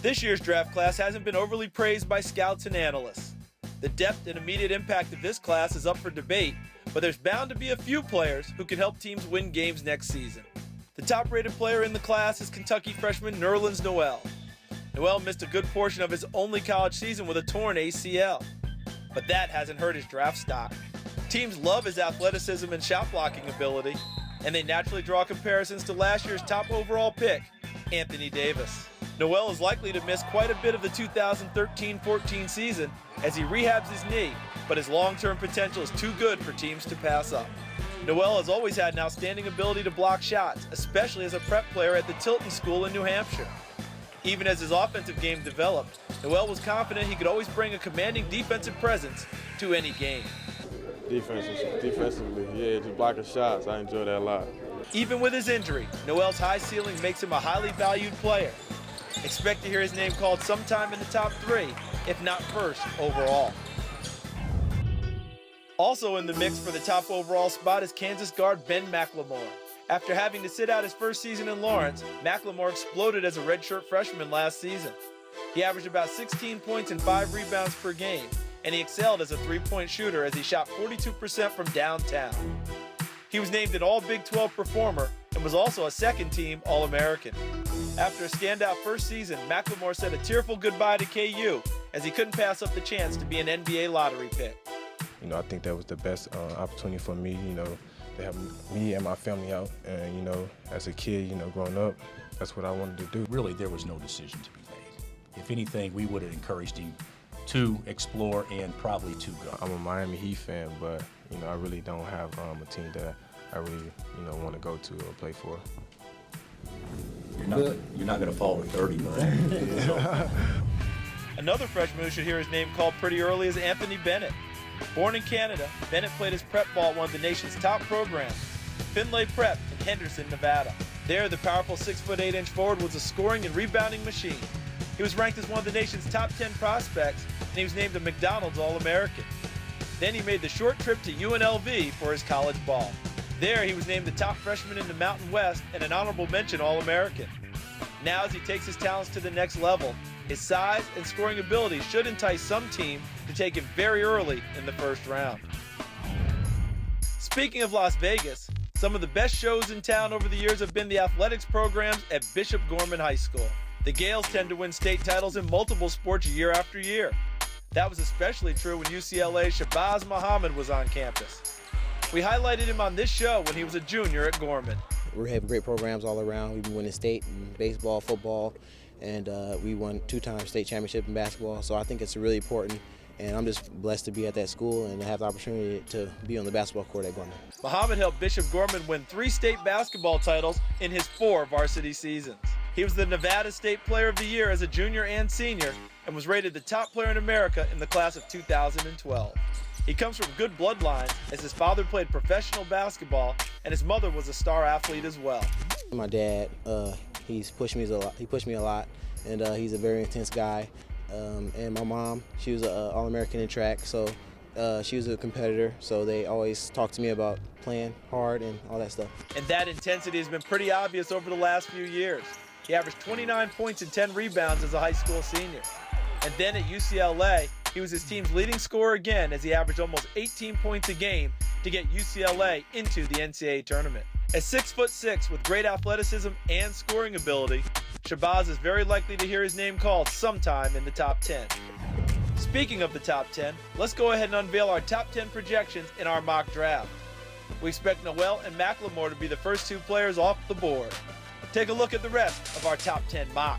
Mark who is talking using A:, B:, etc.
A: This year's draft class hasn't been overly praised by scouts and analysts. The depth and immediate impact of this class is up for debate, but there's bound to be a few players who can help teams win games next season. The top-rated player in the class is Kentucky freshman Nerlens Noel. Noel missed a good portion of his only college season with a torn ACL, but that hasn't hurt his draft stock. Teams love his athleticism and shot-blocking ability, and they naturally draw comparisons to last year's top overall pick, Anthony Davis. Noel is likely to miss quite a bit of the 2013-14 season as he rehabs his knee, but his long-term potential is too good for teams to pass up. Noel has always had an outstanding ability to block shots, especially as a prep player at the Tilton School in New Hampshire. Even as his offensive game developed, Noel was confident he could always bring a commanding defensive presence to any game.
B: Defensively, yeah, just blocking shots. I enjoy that a lot.
A: Even with his injury, Noel's high ceiling makes him a highly valued player. Expect to hear his name called sometime in the top 3, if not first overall. Also in the mix for the top overall spot is Kansas guard Ben McLemore. After having to sit out his first season in Lawrence, McLemore exploded as a redshirt freshman last season. He averaged about 16 points and 5 rebounds per game, and he excelled as a three-point shooter as he shot 42% from downtown. He was named an All-Big 12 performer and was also a second-team All-American. After a standout first season, McLemore said a tearful goodbye to KU as he couldn't pass up the chance to be an NBA lottery pick.
C: I think that was the best opportunity for me, to help me and my family out. And, as a kid, growing up, that's what I wanted to do.
D: Really, there was no decision to be made. If anything, we would have encouraged him to explore and probably to go.
C: I'm a Miami Heat fan, but, I really don't have a team that I really, want to go to or play for.
D: You're not going to fall to 30, man.
A: Another freshman who should hear his name called pretty early is Anthony Bennett. Born in Canada, Bennett played his prep ball at one of the nation's top programs, Finlay Prep in Henderson, Nevada. There, the powerful 6'8" forward was a scoring and rebounding machine. He was ranked as one of the nation's top 10 prospects, and he was named a McDonald's All-American. Then he made the short trip to UNLV for his college ball. There, he was named the top freshman in the Mountain West and an honorable mention All-American. Now, as he takes his talents to the next level, his size and scoring ability should entice some team to take him very early in the first round. Speaking of Las Vegas, some of the best shows in town over the years have been the athletics programs at Bishop Gorman High School. The Gales tend to win state titles in multiple sports year after year. That was especially true when UCLA's Shabazz Muhammad was on campus. We highlighted him on this show when he was a junior at Gorman.
E: We're having great programs all around. We've been winning state in baseball, football, and we won 2-time state championship in basketball. So I think it's really important, and I'm just blessed to be at that school and have the opportunity to be on the basketball court at Gorman.
A: Muhammad helped Bishop Gorman win 3 state basketball titles in his 4 varsity seasons. He was the Nevada State Player of the Year as a junior and senior and was rated the top player in America in the class of 2012. He comes from good bloodlines as his father played professional basketball and his mother was a star athlete as well.
E: My dad, he's pushed me a lot. He pushed me a lot, and he's a very intense guy. And my mom, she was an All-American in track, so she was a competitor. So they always talked to me about playing hard and all that stuff.
A: And that intensity has been pretty obvious over the last few years. He averaged 29 points and 10 rebounds as a high school senior. And then at UCLA, he was his team's leading scorer again as he averaged almost 18 points a game to get UCLA into the NCAA tournament. At 6'6" with great athleticism and scoring ability, Shabazz is very likely to hear his name called sometime in the top 10. Speaking of the top 10, let's go ahead and unveil our top 10 projections in our mock draft. We expect Noel and McLemore to be the first 2 players off the board. Take a look at the rest of our top 10 mock.